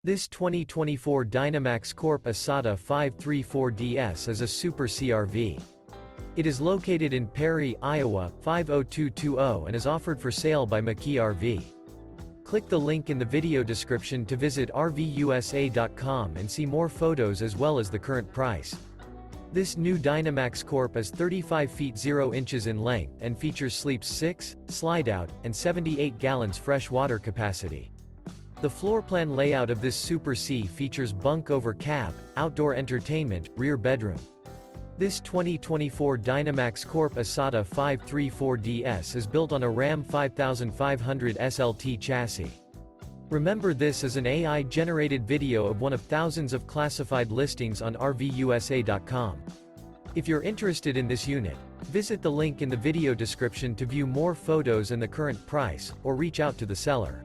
This 2024 Dynamax Corp isata 534DS is a Super CRV. It is located in Perry, Iowa, 50220 and is offered for sale by McKee RV. Click the link in the video description to visit RVUSA.com and see more photos as well as the current price. This new Dynamax Corp is 35 feet 0 inches in length and features sleeps 6, Slideout, and 78 gallons fresh water capacity. The floorplan layout of this Super C features bunk over cab, outdoor entertainment, rear bedroom. This 2024 Dynamax Corp isata 534DS is built on a Ram 5500 SLT chassis. Remember, this is an AI-generated video of one of thousands of classified listings on RVUSA.com. If you're interested in this unit, visit the link in the video description to view more photos and the current price, or reach out to the seller.